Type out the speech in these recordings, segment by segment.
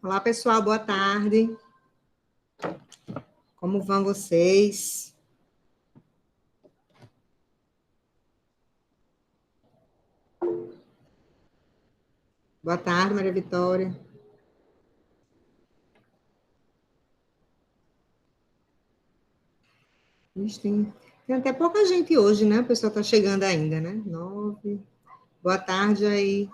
Olá, pessoal, boa tarde. Como vão vocês? Boa tarde, Maria Vitória. Ixi, tem até pouca gente hoje, né? O pessoal está chegando ainda, né? 9. Boa tarde aí.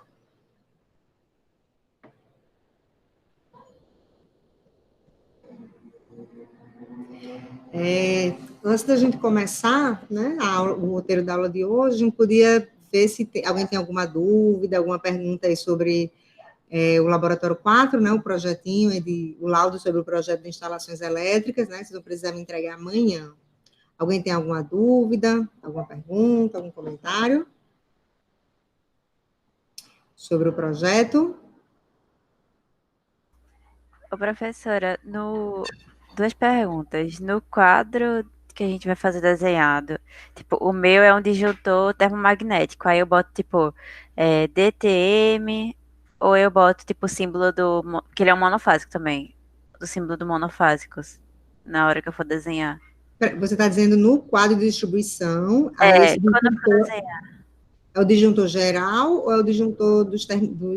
Antes da gente começar, né, o roteiro da aula de hoje, a gente podia ver se alguém tem alguma dúvida, alguma pergunta aí sobre o Laboratório 4, né, o projetinho, o laudo sobre o projeto de instalações elétricas, né? Vocês vão precisar me entregar amanhã. Alguém tem alguma dúvida, alguma pergunta, algum comentário sobre o projeto? Ô, professora, duas perguntas. No quadro que a gente vai fazer desenhado, tipo, o meu é um disjuntor termomagnético. Aí eu boto, tipo, DTM, ou eu boto, tipo, o símbolo que ele é um monofásico também. O símbolo do monofásicos, na hora que eu for desenhar. Você está dizendo no quadro de distribuição, aí É, esse quando eu for disjuntor desenhar. é o disjuntor geral ou é o disjuntor dos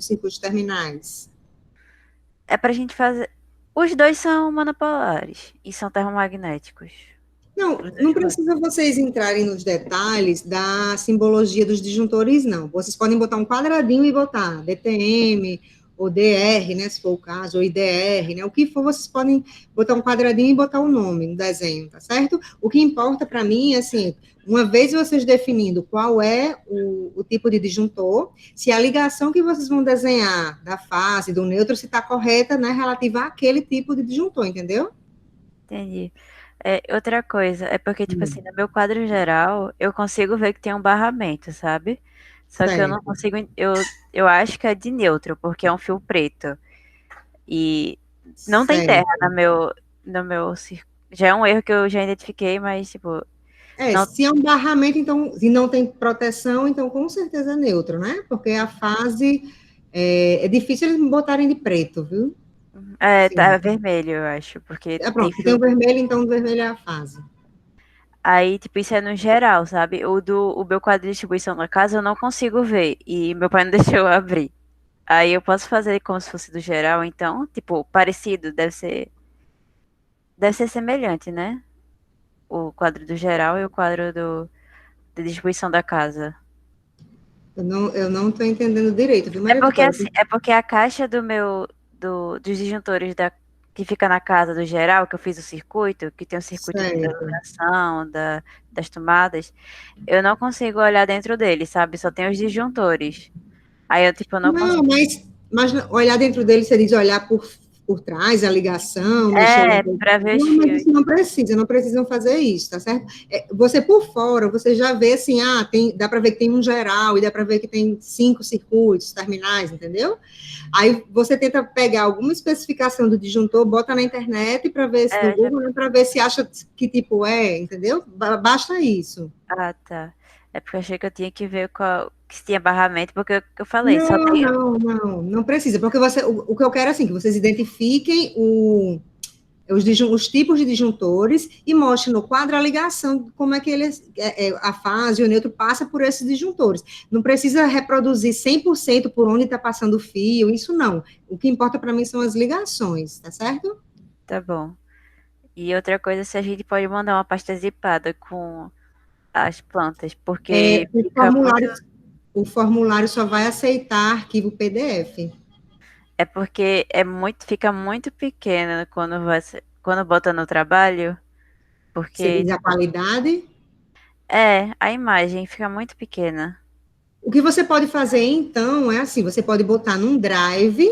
circuitos terminais? É pra gente fazer. Os dois são monopolares e são termomagnéticos. Não, Os dois não quadros. precisa vocês entrarem nos detalhes da simbologia dos disjuntores, não. Vocês podem botar um quadradinho e botar DTM ou DR, né, se for o caso, ou IDR, né, o que for, vocês podem botar um quadradinho e botar o nome no desenho, tá certo? O que importa para mim é, assim, uma vez vocês definindo qual é o tipo de disjuntor, se a ligação que vocês vão desenhar da fase, do neutro, se está correta, né, relativa àquele tipo de disjuntor, entendeu? Entendi. Outra coisa, é porque, tipo assim, no meu quadro geral, eu consigo ver que tem um barramento, sabe? Só que eu não Certo, consigo. Eu acho que é de neutro, porque é um fio preto. E não tem terra certo. no meu. Já é um erro que eu já identifiquei, mas, tipo, não. Se é um barramento, então, e não tem proteção, então com certeza é neutro, né? Porque a fase é difícil eles botarem de preto, viu? Tá Sim. vermelho, eu acho, porque tem Pronto, se tem o fio. vermelho, então o vermelho é a fase. Aí, tipo, isso é no geral, sabe? O meu quadro de distribuição na casa eu não consigo ver. E meu pai não deixou eu abrir. Aí eu posso fazer como se fosse do geral, então, tipo, parecido, deve ser semelhante, né? O quadro do geral e o quadro da distribuição da casa. Eu não estou entendendo direito, viu, Maria Vitória? É porque a caixa dos disjuntores que fica na casa do geral, que eu fiz o circuito, que tem o circuito da Certo. iluminação, das tomadas, eu não consigo olhar dentro dele, sabe? Só tem os disjuntores. Aí eu, tipo, não Não, consigo. mas olhar dentro dele, você diz olhar por trás, a ligação, mexer alguma coisa. Pra ver os Não, mas fios. isso não precisa, não precisam fazer isso, tá certo? Você por fora, você já vê assim, dá para ver que tem um geral e dá para ver que tem 5 circuitos terminais, entendeu? Aí você tenta pegar alguma especificação do disjuntor, bota na internet para ver no É, já. Google, né, para ver se acha que tipo é, entendeu? Basta isso. Ah, tá. É porque eu achei que eu tinha que ver que se tinha barramento, porque eu falei, só Não, tem. não precisa, porque o que eu quero é assim, que vocês identifiquem os tipos de disjuntores e mostrem no quadro a ligação, como é que a fase e o neutro passa por esses disjuntores. Não precisa reproduzir 100% por onde está passando o fio, isso não. O que importa para mim são as ligações, tá certo? Tá bom. E outra coisa, se a gente pode mandar uma pasta zipada com as plantas, É, porque fica muito. o formulário só vai aceitar arquivo PDF. É porque fica muito pequena quando bota no trabalho, Você porque diz a qualidade. a imagem fica muito pequena. O que você pode fazer, então, é assim: você pode botar num drive.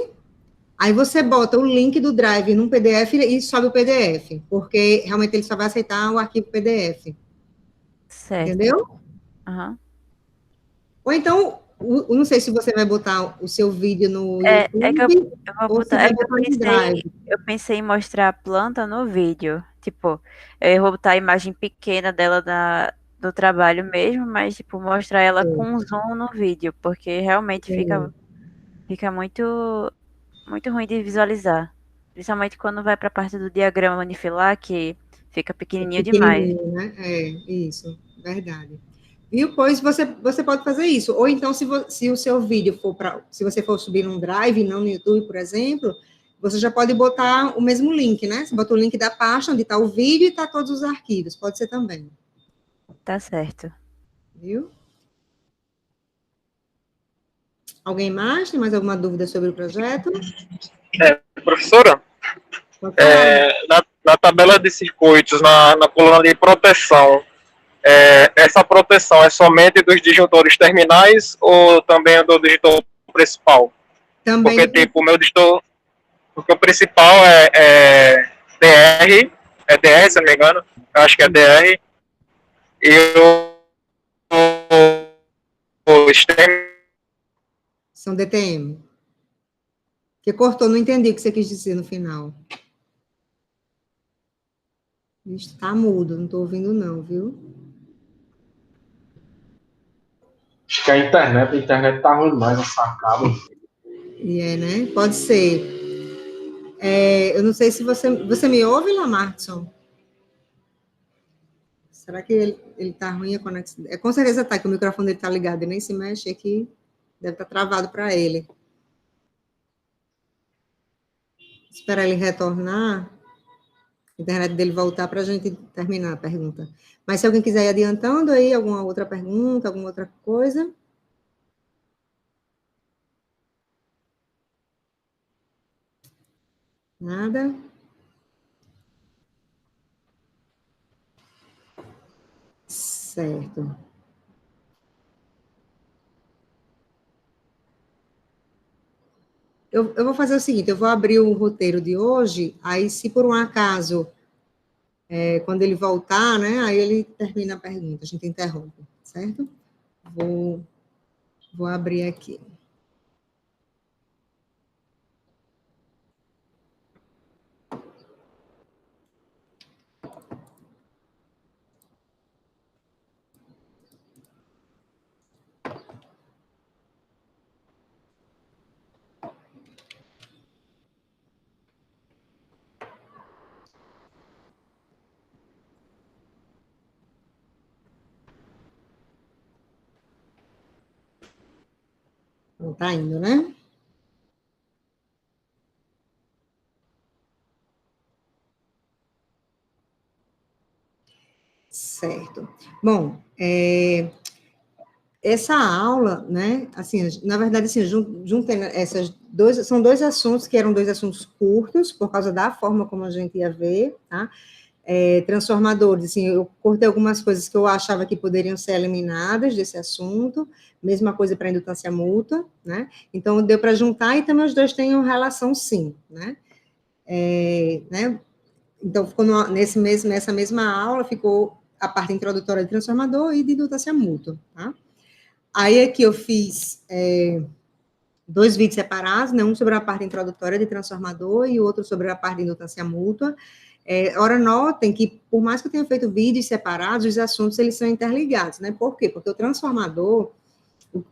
Aí você bota o link do Drive num PDF e sobe o PDF, porque realmente ele só vai aceitar o arquivo PDF, Certo. entendeu? Aham. Ou então, não sei se você vai botar o seu vídeo no É que YouTube eu vou ou se botar. É vai que botar no Drive. eu pensei em mostrar a planta no vídeo. Tipo, eu vou botar a imagem pequena dela do trabalho mesmo, mas, tipo, mostrar ela com zoom no vídeo, porque realmente fica muito. muito ruim de visualizar. Principalmente quando vai para a parte do diagrama manifilar, que fica É pequenininho demais. pequenininho, né? É, isso, verdade. Viu? Pois você pode fazer isso. Ou então, se o seu vídeo for para. Se você for subir num Drive, não no YouTube, por exemplo, você já pode botar o mesmo link, né? Você bota o link da pasta onde está o vídeo e está todos os arquivos. Pode ser também. Tá certo. Viu? Alguém mais? Tem mais alguma dúvida sobre o projeto? Professora, Pode falar. na tabela de circuitos, na coluna de proteção, essa proteção é somente dos disjuntores terminais ou também é do disjuntor principal? Também Porque, tipo, o meu disjuntor, porque o principal é DR, é DR, se não me engano, eu acho que é DR, e os terminais são DTM. Que cortou, não entendi o que você quis dizer no final. Está mudo, não estou ouvindo não, viu? Acho que a internet tá ruim demais, a sacada. E né? Pode ser. Eu não sei se você me ouve, Lamartson? Será que ele tá ruim a conexão? Com certeza tá, que o microfone dele tá ligado e nem se mexe aqui. Deve estar travado para ele. Esperar ele retornar, a internet dele voltar para a gente terminar a pergunta. Mas se alguém quiser ir adiantando aí, alguma outra pergunta, alguma outra coisa. Nada? Certo. Eu vou fazer o seguinte, eu vou abrir o roteiro de hoje, aí se por um acaso, quando ele voltar, né, aí ele termina a pergunta, a gente interrompe, certo? Vou abrir aqui. Não tá indo, né? Certo. Bom, essa aula, né, assim, na verdade, assim, juntando são dois assuntos que eram dois assuntos curtos, por causa da forma como a gente ia ver, tá? Transformadores, assim, eu cortei algumas coisas que eu achava que poderiam ser eliminadas desse assunto, mesma coisa para indutância mútua, né? Então, deu para juntar e também os dois têm uma relação, sim, né? Né? Então, ficou nessa mesma aula, ficou a parte introdutória de transformador e de indutância mútua, tá? Aí aqui eu fiz dois vídeos separados, né? Um sobre a parte introdutória de transformador e outro sobre a parte de indutância mútua. Ora, notem que, por mais que eu tenha feito vídeos separados, os assuntos, eles são interligados, né? Por quê? Porque o transformador,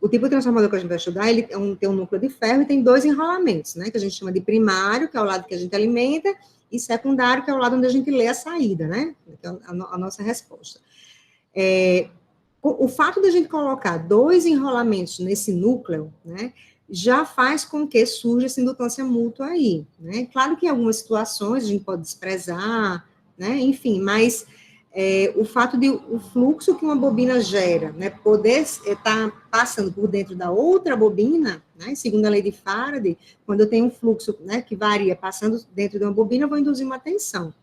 o tipo de transformador que a gente vai estudar, ele tem um núcleo de ferro e tem dois enrolamentos, né? Que a gente chama de primário, que é o lado que a gente alimenta, e secundário, que é o lado onde a gente lê a saída, né? Então, a nossa resposta. O fato de a gente colocar dois enrolamentos nesse núcleo, né, já faz com que surja essa indutância mútua aí, né? Claro que em algumas situações a gente pode desprezar, né, enfim, mas o fato de o fluxo que uma bobina gera, né, poder estar passando por dentro da outra bobina, né, segundo a lei de Faraday, quando eu tenho um fluxo, né, que varia passando dentro de uma bobina, eu vou induzir uma tensão.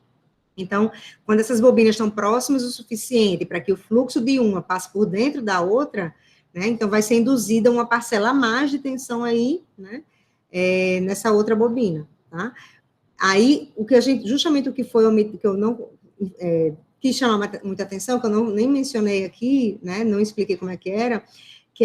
Então, quando essas bobinas estão próximas o suficiente para que o fluxo de uma passe por dentro da outra, né, então vai ser induzida uma parcela a mais de tensão aí, né, nessa outra bobina, tá? Aí, justamente o que foi omitido, que eu não quis chamar muita atenção, que eu nem mencionei aqui, né, não expliquei como é que é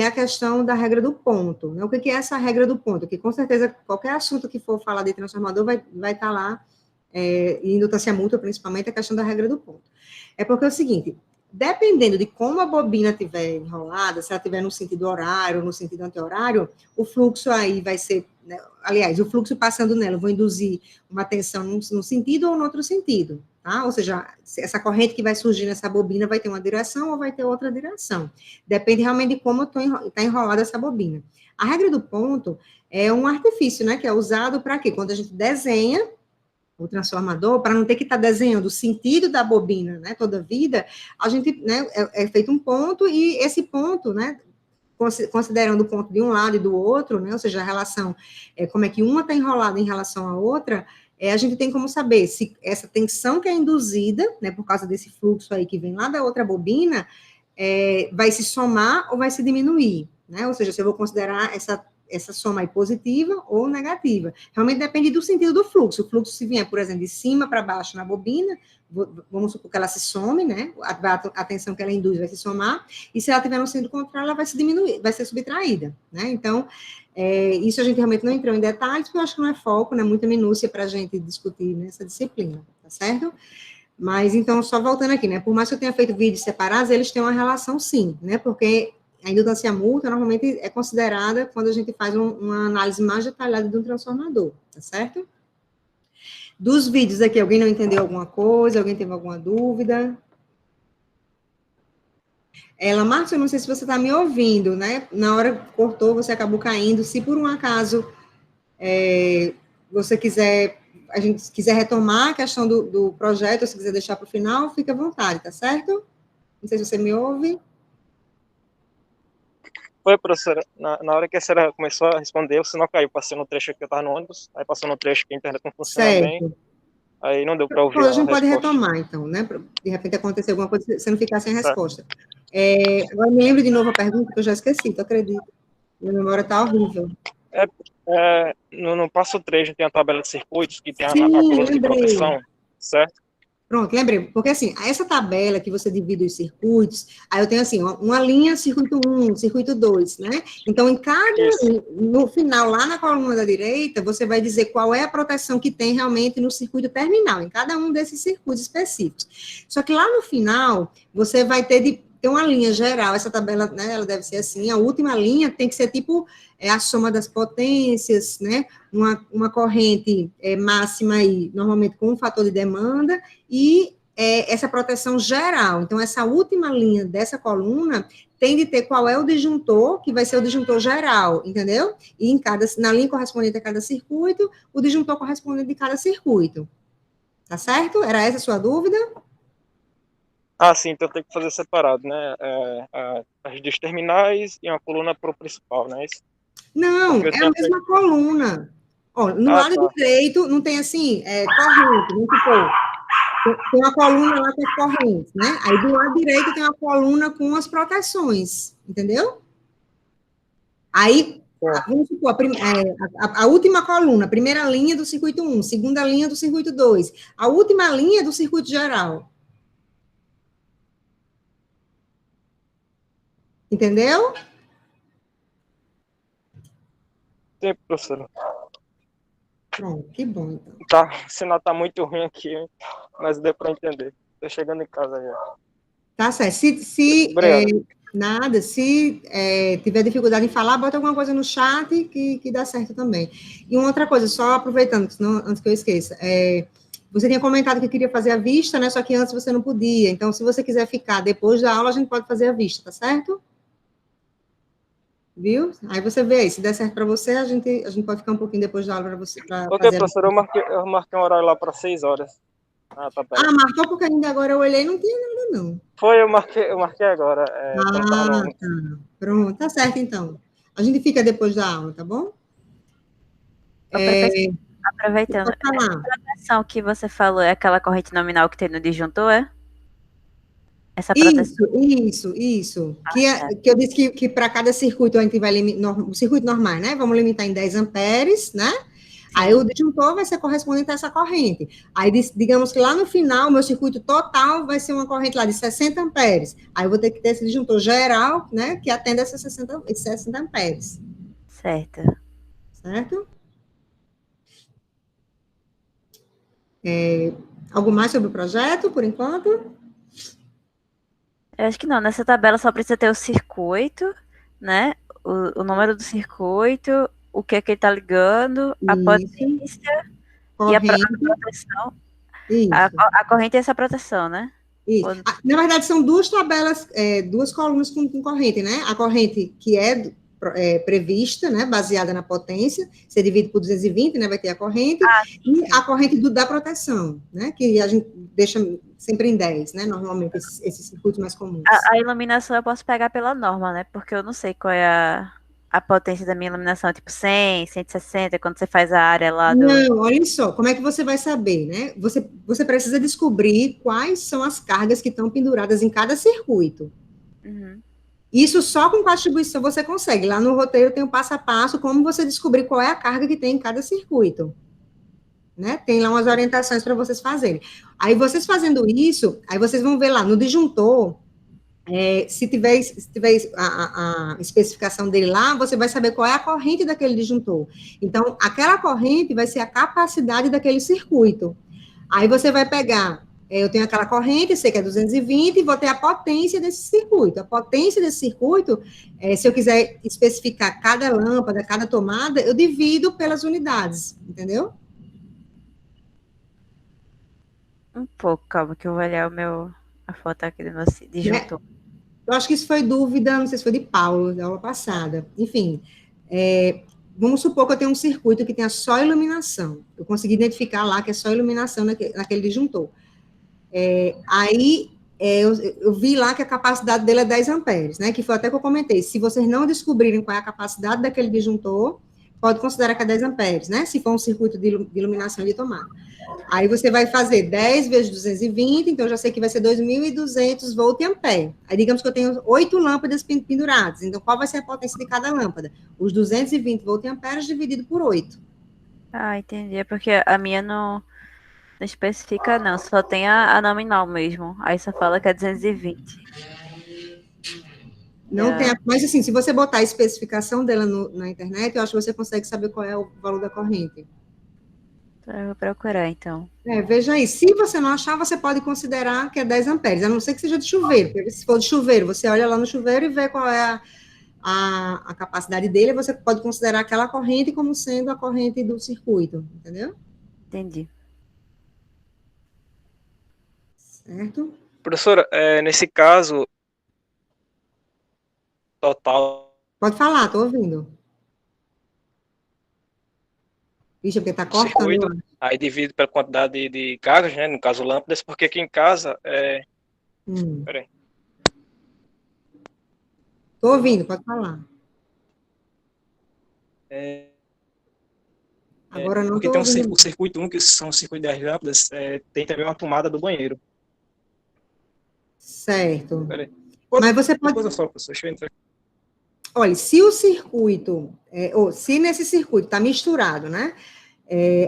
a questão da regra do ponto, né? O que é essa regra do ponto? Que com certeza qualquer assunto que for falar de transformador vai estar lá, e indutância mútua, principalmente, a questão da regra do ponto. É porque é o seguinte, Dependendo de como a bobina estiver enrolada, se ela estiver no sentido horário ou no sentido anti-horário, o fluxo aí vai ser, né, aliás, o fluxo passando nela, eu vou induzir uma tensão num sentido ou no outro sentido, tá? Ou seja, essa corrente que vai surgir nessa bobina vai ter uma direção ou vai ter outra direção. Depende realmente de como está enrolada essa bobina. A regra do ponto é um artifício, né, que é usado para quê? Quando a gente desenha o transformador, para não ter que estar desenhando o sentido da bobina, né, toda a vida, a gente, né, é feito um ponto, e esse ponto, né, considerando o ponto de um lado e do outro, né, ou seja, a relação, como é que uma está enrolada em relação à outra, a gente tem como saber se essa tensão que é induzida, né, por causa desse fluxo aí que vem lá da outra bobina, vai se somar ou vai se diminuir, né, ou seja, se eu vou considerar essa soma aí positiva ou negativa. Realmente depende do sentido do fluxo. O fluxo, se vier, por exemplo, de cima para baixo na bobina, vamos supor que ela se some, né? A tensão que ela induz vai se somar, e se ela estiver no sentido contrário, ela vai se diminuir, vai ser subtraída, né? Então, isso a gente realmente não entrou em detalhes, porque eu acho que não é foco, né? Muita minúcia para a gente discutir nessa disciplina, tá certo? Mas, então, só voltando aqui, né? Por mais que eu tenha feito vídeos separados, eles têm uma relação, sim, né? Porque a indutância múltipla normalmente é considerada quando a gente faz uma análise mais detalhada de um transformador, tá certo? Dos vídeos aqui, alguém não entendeu alguma coisa? Alguém teve alguma dúvida? Lamarcos, eu não sei se você está me ouvindo, né? Na hora que cortou, você acabou caindo. Se por um acaso você quiser, a gente quiser retomar a questão do projeto, ou se quiser deixar para o final, fica à vontade, tá certo? Não sei se você me ouve. Foi, professora, na hora que a senhora começou a responder, o sinal caiu. Passei no trecho que eu estava no ônibus, aí passou no trecho que a internet não funciona bem, aí não deu para ouvir a gente pode resposta. retomar, então, né? De repente acontecer alguma coisa, você não ficar sem Certo. resposta. Agora me lembro de novo a pergunta, que eu já esqueci, tu acredita? Minha memória está horrível. No passo 3 tem a tabela de circuitos, que tem a Sim, coluna de lembrei. proteção, certo? Pronto, lembrei. Porque, assim, essa tabela que você divide os circuitos, aí eu tenho, assim, uma linha circuito 1, circuito 2, né? Então, no final, lá na coluna da direita, você vai dizer qual é a proteção que tem realmente no circuito terminal, em cada um desses circuitos específicos. Só que lá no final, você vai ter uma linha geral, essa tabela, né, ela deve ser assim, a última linha tem que ser tipo a soma das potências, né? Uma corrente máxima aí, normalmente com um fator de demanda, e essa proteção geral. Então, essa última linha dessa coluna tem de ter qual é o disjuntor, que vai ser o disjuntor geral, entendeu? E na linha correspondente a cada circuito, o disjuntor correspondente de cada circuito. Tá certo? Era essa a sua dúvida? Sim, então tem que fazer separado, né? As dos terminais e uma coluna para o principal, não é isso? Não, é a mesma coluna. Ó, no lado direito não tem assim, corrente, vamos supor. Tem uma coluna lá com as correntes, né? Aí do lado direito tem uma coluna com as proteções, entendeu? Aí, vamos supor, a última coluna, primeira linha do circuito 1, segunda linha do circuito 2, a última linha do circuito geral. Entendeu? Sim, professora. Pronto, que bom, então. Tá, o sinal tá muito ruim aqui, mas deu para entender. Tô chegando em casa já. Tá certo. Se tiver dificuldade em falar, bota alguma coisa no chat que dá certo também. E uma outra coisa, só aproveitando, senão, antes que eu esqueça, você tinha comentado que queria fazer a vista, né? Só que antes você não podia. Então, se você quiser ficar depois da aula, a gente pode fazer a vista, tá certo? Viu? Aí você vê aí, se der certo para você, a gente pode ficar um pouquinho depois da aula para você. Ok, professor, eu marquei um horário lá para 6 horas. Marcou porque ainda agora eu olhei e não tinha nada, não. Foi, eu marquei agora. Tá. Pronto, tá certo, então. A gente fica depois da aula, tá bom? Aproveitando, a proteção que você falou é aquela corrente nominal que tem no disjuntor, é? Essa proteção. Isso. Que eu disse que para cada circuito a gente vai limitar, o circuito normal, né? Vamos limitar em 10 amperes, né? Sim. Aí o disjuntor vai ser correspondente a essa corrente. Aí, digamos que lá no final, o meu circuito total vai ser uma corrente lá de 60 amperes. Aí eu vou ter que ter esse disjuntor geral, né? Que atenda esses 60 amperes. Certo. Algo mais sobre o projeto, por enquanto? Eu acho que não. Nessa tabela só precisa ter o circuito, né? O número do circuito, o que é que ele tá ligando, a Isso, potência e a corrente, proteção. isso. A corrente é essa proteção, né? Isso. Ou- Na verdade, são duas tabelas, duas colunas com corrente, né? A corrente que é prevista, né, baseada na potência, você divide por 220, né, vai ter a corrente, e sim. a corrente da proteção, né, que a gente deixa sempre em 10, né, normalmente, esses circuitos mais comuns. A iluminação eu posso pegar pela norma, né? Porque eu não sei qual é a potência da minha iluminação, tipo 100, 160, quando você faz a área lá do... Não, olha só, como é que você vai saber, né? Você precisa descobrir quais são as cargas que estão penduradas em cada circuito. Uhum. Isso só com distribuição você consegue. Lá no roteiro tem o passo a passo, como você descobrir qual é a carga que tem em cada circuito. Né? Tem lá umas orientações para vocês fazerem. Aí vocês fazendo isso, aí vocês vão ver lá no disjuntor, se tiver a especificação dele lá, você vai saber qual é a corrente daquele disjuntor. Então, aquela corrente vai ser a capacidade daquele circuito. Aí você vai pegar, eu tenho aquela corrente, sei que é 220, e vou ter a potência desse circuito. A potência desse circuito, se eu quiser especificar cada lâmpada, cada tomada, eu divido pelas unidades, entendeu? Um pouco, calma, que eu vou olhar a foto aqui do meu Né? disjuntor. Eu acho que isso foi dúvida, não sei se foi de Paulo, da aula passada. Enfim, vamos supor que eu tenho um circuito que tenha só iluminação. Eu consegui identificar lá que é só iluminação naquele disjuntor. Aí, eu vi lá que a capacidade dele é 10 amperes, né? Que foi até que eu comentei. Se vocês não descobrirem qual é a capacidade daquele disjuntor, pode considerar que é 10 amperes, né? Se for um circuito de iluminação e de tomada. Aí você vai fazer 10 vezes 220, então eu já sei que vai ser 2.200 volt e ampere. Aí digamos que eu tenho 8 lâmpadas penduradas, então qual vai ser a potência de cada lâmpada? Os 220 volt e amperes dividido por 8. Ah, entendi. É porque a minha não especifica, não. Só tem a nominal mesmo. Aí só fala que é 220. Não tem, mas assim, se você botar a especificação dela na internet, eu acho que você consegue saber qual é o valor da corrente. Eu vou procurar, então. Veja aí, se você não achar, você pode considerar que é 10 amperes, a não ser que seja de chuveiro, porque se for de chuveiro, você olha lá no chuveiro e vê qual é a capacidade dele, você pode considerar aquela corrente como sendo a corrente do circuito, entendeu? Entendi. Certo? Professora, nesse caso, total Pode falar, estou ouvindo. Vixe, porque está do circuito, cortando. aí divido pela quantidade de cargas, né? No caso, lâmpadas, porque aqui em casa, peraí, Estou ouvindo, pode falar. Agora não porque estou tem ouvindo. o circuito 1, que são os circuitos das lâmpadas, tem também uma tomada do banheiro. Certo. Peraí. Mas você pode. Depois eu falo, professor, deixa eu entrar. Olha, se o circuito, ou se nesse circuito está misturado, né?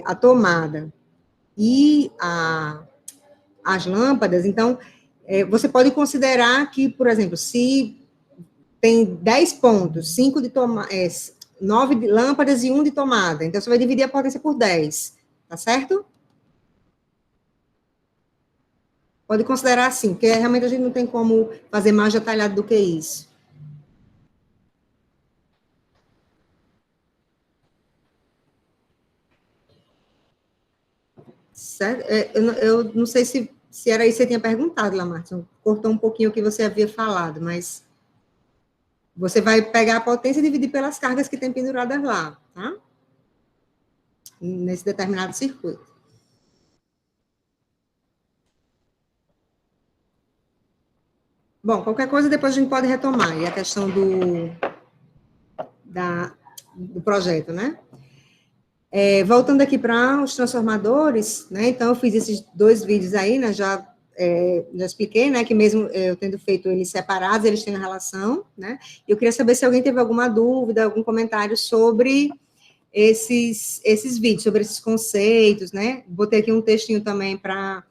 A tomada e as lâmpadas, então, você pode considerar que, por exemplo, se tem 10 pontos, 5 de tomada, 9 de lâmpadas e 1 de tomada, então você vai dividir a potência por 10, tá certo? Pode considerar assim, porque realmente a gente não tem como fazer mais detalhado do que isso. Certo? Eu não sei se era isso que você tinha perguntado, Lamartine. Cortou um pouquinho o que você havia falado, mas você vai pegar a potência e dividir pelas cargas que tem penduradas lá, tá? Nesse determinado circuito. Bom, qualquer coisa depois a gente pode retomar, e a questão do projeto, né? Voltando aqui para os transformadores, né? Então, eu fiz esses 2 vídeos aí, né? Já expliquei, né? Que mesmo eu tendo feito eles separados, eles têm uma relação, né? Eu queria saber se alguém teve alguma dúvida, algum comentário sobre esses vídeos, sobre esses conceitos, né? Botei aqui um textinho também para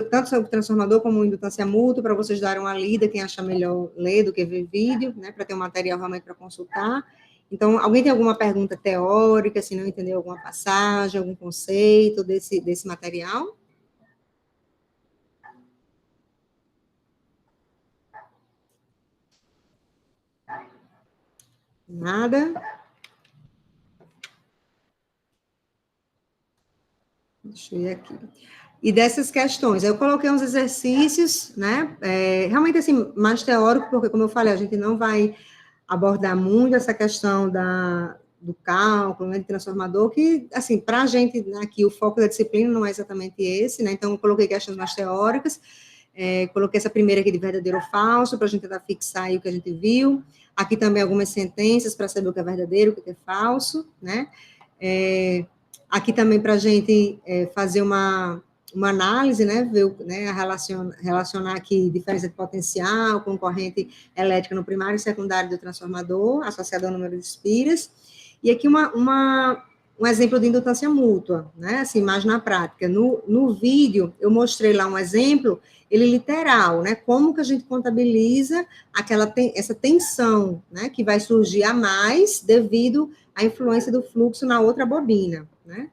tanto sobre o transformador como indutância mútua, para vocês darem uma lida, quem achar melhor ler do que ver vídeo, né, para ter um material realmente para consultar. Então, alguém tem alguma pergunta teórica, se não entendeu alguma passagem, algum conceito desse material? Nada. Deixa eu ir aqui. E dessas questões, eu coloquei uns exercícios, né? Realmente, assim, mais teórico, porque, como eu falei, a gente não vai abordar muito essa questão do cálculo, né, de transformador, que, assim, para a gente aqui, o foco da disciplina não é exatamente esse, né? Então, eu coloquei questões mais teóricas, coloquei essa primeira aqui de verdadeiro ou falso, para a gente tentar fixar aí o que a gente viu. Aqui também algumas sentenças para saber o que é verdadeiro, o que é falso, né? Aqui também para a gente fazer uma análise, né, ver, né, relacionar aqui diferença de potencial com corrente elétrica no primário e secundário do transformador, associado ao número de espiras, e aqui um exemplo de indutância mútua, né, assim, mais na prática. No vídeo, eu mostrei lá um exemplo, ele literal, né, como que a gente contabiliza essa tensão, né, que vai surgir a mais devido à influência do fluxo na outra bobina, né.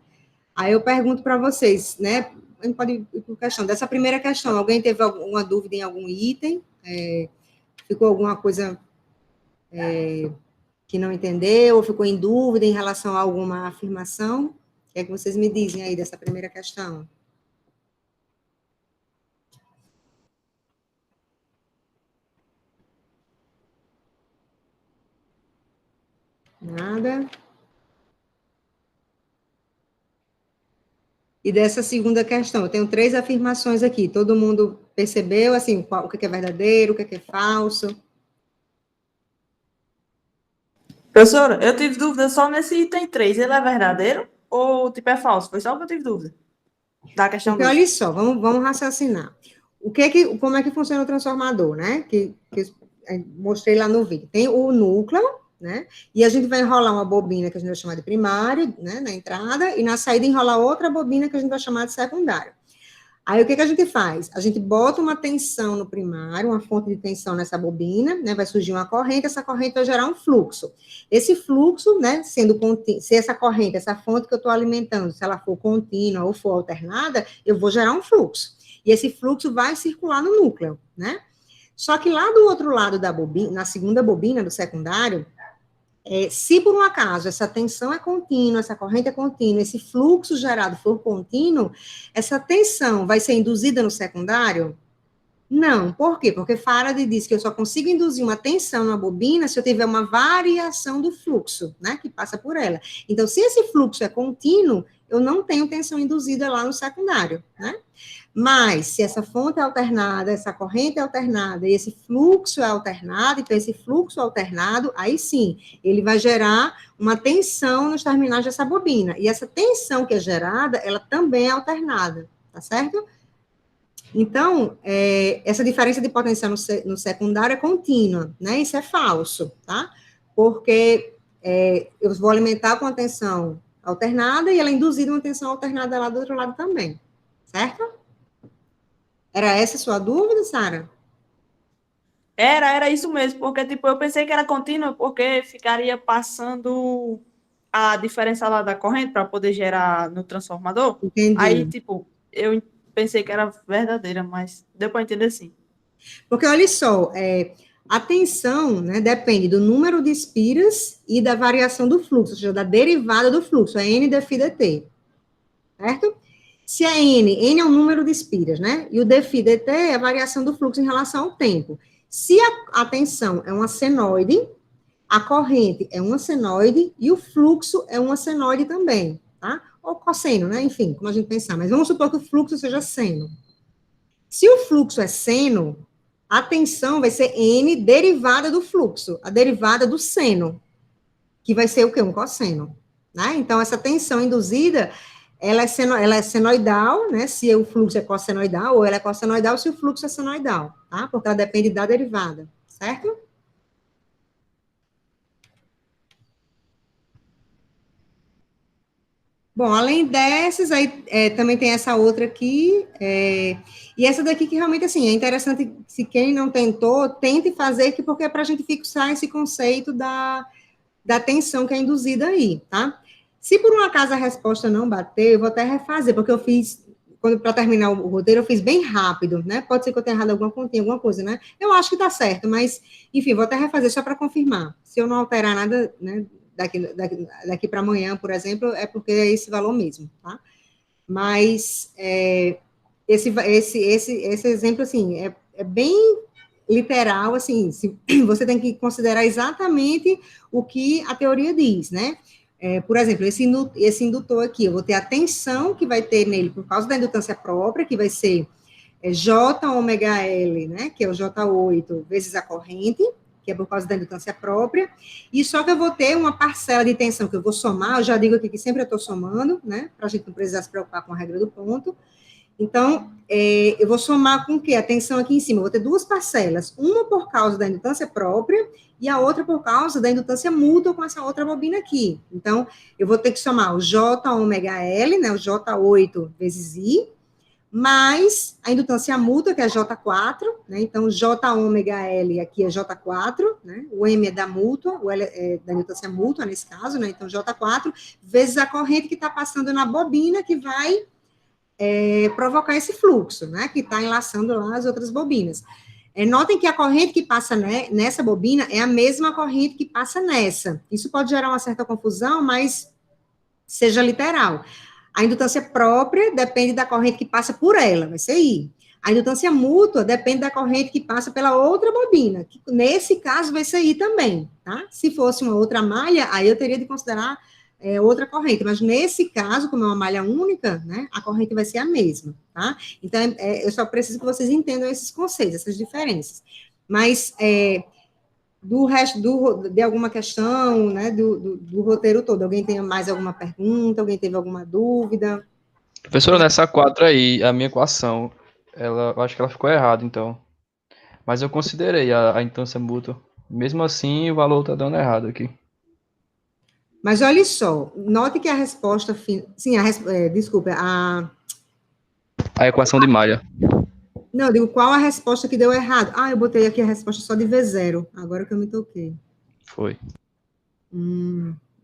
Aí eu pergunto para vocês, né, a gente pode ir por questão. Dessa primeira questão, alguém teve alguma dúvida em algum item? Ficou alguma coisa que não entendeu, ou ficou em dúvida em relação a alguma afirmação? O que é que vocês me dizem aí dessa primeira questão? Nada? E dessa segunda questão, eu tenho 3 afirmações aqui. Todo mundo percebeu, assim, o que é verdadeiro, o que é falso? Professora, eu tive dúvida só nesse item 3. Ele é verdadeiro ou tipo é falso? Foi só o que eu tive dúvida da questão Porque 2. olha só, vamos raciocinar. Como é que funciona o transformador, né? Que mostrei lá no vídeo. Tem o núcleo, né? E a gente vai enrolar uma bobina que a gente vai chamar de primário, né? Na entrada, e na saída enrolar outra bobina que a gente vai chamar de secundário. Aí, o que a gente faz? A gente bota uma tensão no primário, uma fonte de tensão nessa bobina, né? Vai surgir uma corrente, essa corrente vai gerar um fluxo. Esse fluxo, né? Se essa corrente, essa fonte que eu estou alimentando, se ela for contínua ou for alternada, eu vou gerar um fluxo. E esse fluxo vai circular no núcleo, né? Só que lá do outro lado da bobina, na segunda bobina do secundário, se por um acaso essa tensão é contínua, essa corrente é contínua, esse fluxo gerado for contínuo, essa tensão vai ser induzida no secundário? Não. Por quê? Porque Faraday diz que eu só consigo induzir uma tensão na bobina se eu tiver uma variação do fluxo, né, que passa por ela. Então, se esse fluxo é contínuo, eu não tenho tensão induzida lá no secundário, né? Mas, se essa fonte é alternada, essa corrente é alternada, e esse fluxo é alternado, então esse fluxo alternado, aí sim, ele vai gerar uma tensão nos terminais dessa bobina. E essa tensão que é gerada, ela também é alternada, tá certo? Então, essa diferença de potencial no secundário é contínua, né? Isso é falso, tá? Porque eu vou alimentar com a tensão alternada e ela é induzida uma tensão alternada lá do outro lado também, certo? Era essa a sua dúvida, Sara? Era isso mesmo, porque tipo, eu pensei que era contínua, porque ficaria passando a diferença lá da corrente para poder gerar no transformador. Entendi. Aí, tipo, eu pensei que era verdadeira, mas deu para entender sim. Porque, olha só, a tensão, né, depende do número de espiras e da variação do fluxo, ou seja, da derivada do fluxo, é N dφ dt, certo? Se é N é o número de espiras, né? E o dφ dt é a variação do fluxo em relação ao tempo. Se a tensão é uma senoide, a corrente é uma senoide e o fluxo é uma senoide também, tá? Ou cosseno, né? Enfim, como a gente pensar. Mas vamos supor que o fluxo seja seno. Se o fluxo é seno, a tensão vai ser N derivada do fluxo, a derivada do seno, que vai ser o quê? Um cosseno, né? Então, essa tensão induzida, ela é senoidal, né? Se o fluxo é cossenoidal, ou ela é cossenoidal se o fluxo é senoidal, tá? Porque ela depende da derivada, certo? Bom, além dessas, aí também tem essa outra aqui, e essa daqui que realmente, assim, é interessante, se quem não tentou, tente fazer, porque é para a gente fixar esse conceito da tensão que é induzida aí, tá? Se por um acaso a resposta não bater, eu vou até refazer, porque eu fiz, para terminar o roteiro, eu fiz bem rápido, né? Pode ser que eu tenha errado alguma continha, alguma coisa, né? Eu acho que tá certo, mas, enfim, vou até refazer só para confirmar. Se eu não alterar nada, né, daqui para amanhã, por exemplo, é porque é esse valor mesmo, tá? Mas esse exemplo, assim, é bem literal, assim, você tem que considerar exatamente o que a teoria diz, né? Por exemplo, esse indutor aqui, eu vou ter a tensão que vai ter nele por causa da indutância própria, que vai ser J ômega L, né, que é o J8, vezes a corrente, que é por causa da indutância própria, e só que eu vou ter uma parcela de tensão que eu vou somar, eu já digo aqui que sempre eu estou somando, né, para a gente não precisar se preocupar com a regra do ponto. Então, eu vou somar com o quê? A tensão aqui em cima, eu vou ter duas parcelas, uma por causa da indutância própria e a outra por causa da indutância mútua com essa outra bobina aqui. Então, eu vou ter que somar o J ômega L, né, o J8 vezes I, mais a indutância mútua, que é J4, né, então J ômega L aqui é J4, né, o M é da mútua, o L é da indutância mútua nesse caso, né, então J4, vezes a corrente que está passando na bobina, que vai provocar esse fluxo, né, que está enlaçando lá as outras bobinas. Notem que a corrente que passa nessa bobina é a mesma corrente que passa nessa. Isso pode gerar uma certa confusão, mas seja literal. A indutância própria depende da corrente que passa por ela, vai ser I. A indutância mútua depende da corrente que passa pela outra bobina, que nesse caso vai ser I também, tá? Se fosse uma outra malha, aí eu teria de considerar outra corrente, mas nesse caso, como é uma malha única, né, a corrente vai ser a mesma, tá? Então, eu só preciso que vocês entendam esses conceitos, essas diferenças. Mas, do resto, de alguma questão, né, do roteiro todo, alguém tem mais alguma pergunta, alguém teve alguma dúvida? Professora, nessa 4 aí, a minha equação, eu acho que ela ficou errada, então. Mas eu considerei a indutância mútua. Mesmo assim, o valor tá dando errado aqui. Mas olha só, note que a resposta... Sim, desculpa, A equação de malha. Não, eu digo, qual a resposta que deu errado? Eu botei aqui a resposta só de V0, agora que eu me toquei. Foi.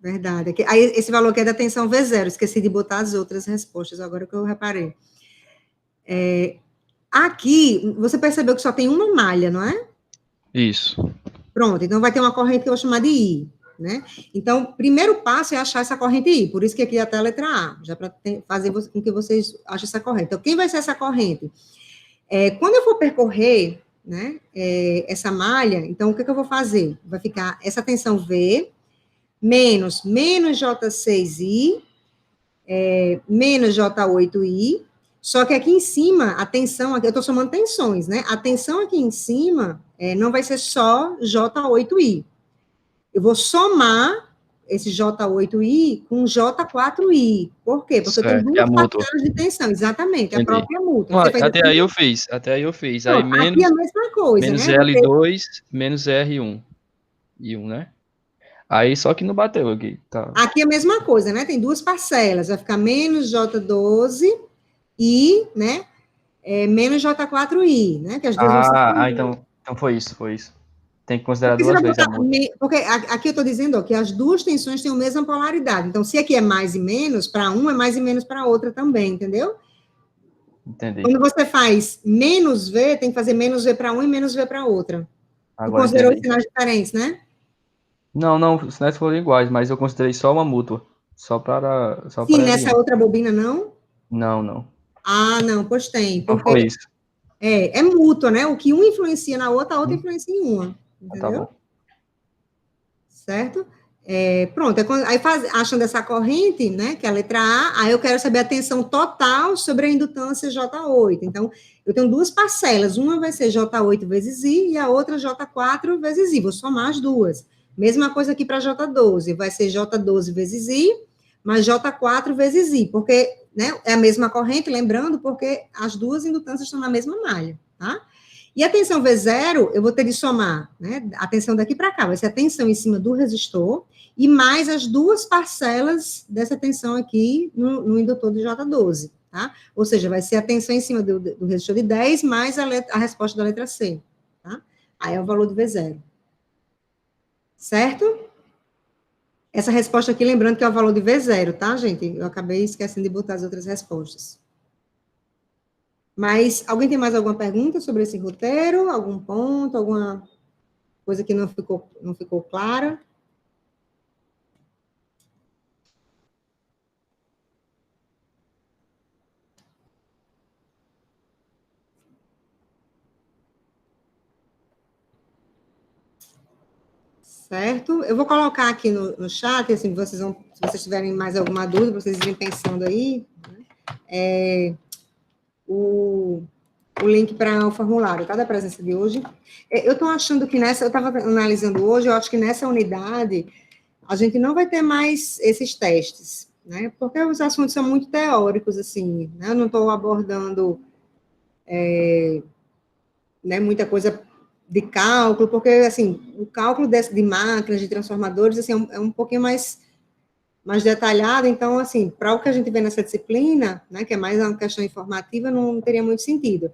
Verdade. Aí, esse valor aqui é da tensão V0, esqueci de botar as outras respostas, agora que eu reparei. Aqui, você percebeu que só tem uma malha, não é? Isso. Pronto, então vai ter uma corrente que eu vou chamar de I, né? Então, o primeiro passo é achar essa corrente I, por isso que aqui até a letra A, já para fazer com que vocês achem essa corrente. Então, quem vai ser essa corrente? Quando eu for percorrer, né, essa malha, então, o que eu vou fazer? Vai ficar essa tensão V, menos J6I, menos J8I, só que aqui em cima, a tensão, eu estou somando tensões, né? A tensão aqui em cima não vai ser só J8I. Eu vou somar esse J8I com J4I. Por quê? Porque eu tenho duas parcelas de tensão, exatamente, entendi. A própria mútua. Até aí eu fiz. Não, aí menos, aqui é a mesma coisa, menos né? L2, menos R1. I1, né? Aí só que não bateu aqui. Tá. Aqui é a mesma coisa, né? Tem duas parcelas. Vai ficar menos J12I, né? Menos J4I, né? Que as duas então foi isso. Tem que considerar duas vezes a mútua. Porque aqui eu estou dizendo que as duas tensões têm a mesma polaridade. Então, se aqui é mais e menos, para um é mais e menos para a outra também, entendeu? Entendi. Quando você faz menos V, tem que fazer menos V para um e menos V para a outra. Agora considerou os sinais diferentes, né? Não, os sinais foram iguais, mas eu considerei só uma mútua. Sim, nessa outra bobina não? Não. Não, pois tem. Então foi isso. É mútua, né? O que um influencia na outra, a outra influencia em uma. Entendeu? Tá bom. Certo? Pronto, aí achando essa corrente, né, que é a letra A, aí eu quero saber a tensão total sobre a indutância J8. Então, eu tenho duas parcelas, uma vai ser J8 vezes I e a outra J4 vezes I, vou somar as duas. Mesma coisa aqui para J12, vai ser J12 vezes I, mais J4 vezes I, porque, né, é a mesma corrente, lembrando, porque as duas indutâncias estão na mesma malha, tá? E a tensão V0, eu vou ter de somar, né, a tensão daqui para cá, vai ser a tensão em cima do resistor, e mais as duas parcelas dessa tensão aqui no indutor de J12, tá? Ou seja, vai ser a tensão em cima do resistor de 10, mais a resposta da letra C, tá? Aí é o valor do V0. Certo? Essa resposta aqui, lembrando que é o valor de V0, tá, gente? Eu acabei esquecendo de botar as outras respostas. Mas alguém tem mais alguma pergunta sobre esse roteiro? Algum ponto, alguma coisa que não ficou clara? Certo? Eu vou colocar aqui no chat, assim, se vocês tiverem mais alguma dúvida, vocês irem pensando aí, né? O link para o formulário, tá? Da presença de hoje. Eu estou achando que eu estava analisando hoje, eu acho que nessa unidade a gente não vai ter mais esses testes, né? Porque os assuntos são muito teóricos, assim, né? Eu não estou abordando né, muita coisa de cálculo, porque, assim, o cálculo de máquinas, de transformadores, assim, é um pouquinho mais detalhado, então, assim, para o que a gente vê nessa disciplina, né, que é mais uma questão informativa, não teria muito sentido.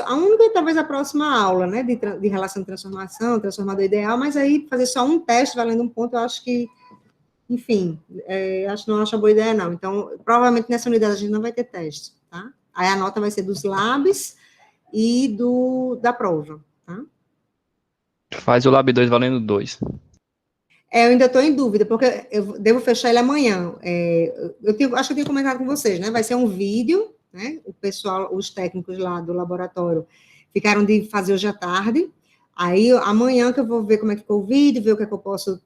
A única, talvez, a próxima aula, né, de relação de transformação, transformador ideal, mas aí fazer só um teste valendo um ponto, eu acho que, enfim, não acho uma boa ideia, não. Então, provavelmente nessa unidade a gente não vai ter teste, tá? Aí a nota vai ser dos labs e da prova, tá? Faz o Lab 2 valendo 2. Eu ainda estou em dúvida, porque eu devo fechar ele amanhã. Acho que eu tinha comentado com vocês, né? Vai ser um vídeo, né? O pessoal, os técnicos lá do laboratório ficaram de fazer hoje à tarde. Aí, amanhã que eu vou ver como é que ficou o vídeo, ver o que é que eu posso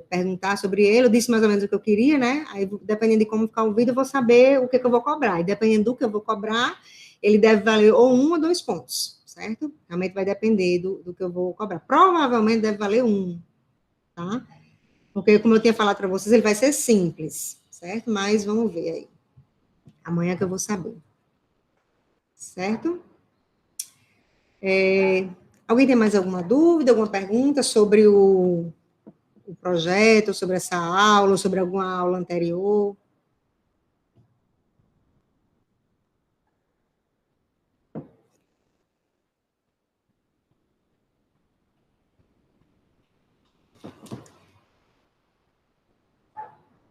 perguntar sobre ele. Eu disse mais ou menos o que eu queria, né? Aí, dependendo de como ficar o vídeo, eu vou saber o que é que eu vou cobrar. E dependendo do que eu vou cobrar, ele deve valer ou 1 ou 2 pontos, certo? Realmente vai depender do que eu vou cobrar. Provavelmente deve valer 1, tá? Porque, como eu tinha falado para vocês, ele vai ser simples, certo? Mas vamos ver aí. Amanhã que eu vou saber. Certo? Alguém tem mais alguma dúvida, alguma pergunta sobre o projeto, sobre essa aula, sobre alguma aula anterior?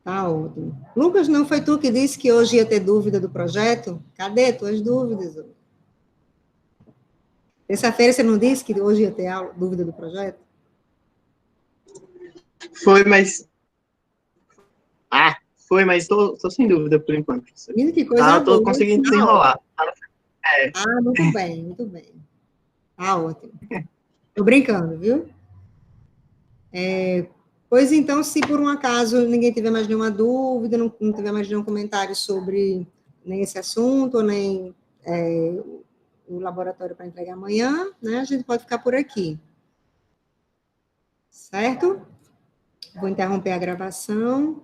Tá ótimo. Lucas, não foi tu que disse que hoje ia ter dúvida do projeto? Cadê tuas dúvidas? Terça-feira você não disse que hoje ia ter dúvida do projeto? Foi, mas... Foi, mas tô sem dúvida por enquanto. Menina, que coisa boa. Tô conseguindo desenrolar. Muito bem, muito bem. Tá ótimo. Tô brincando, viu? Pois então, se por um acaso ninguém tiver mais nenhuma dúvida, não tiver mais nenhum comentário sobre nem esse assunto, nem o laboratório para entregar amanhã, né, a gente pode ficar por aqui. Certo? Vou interromper a gravação.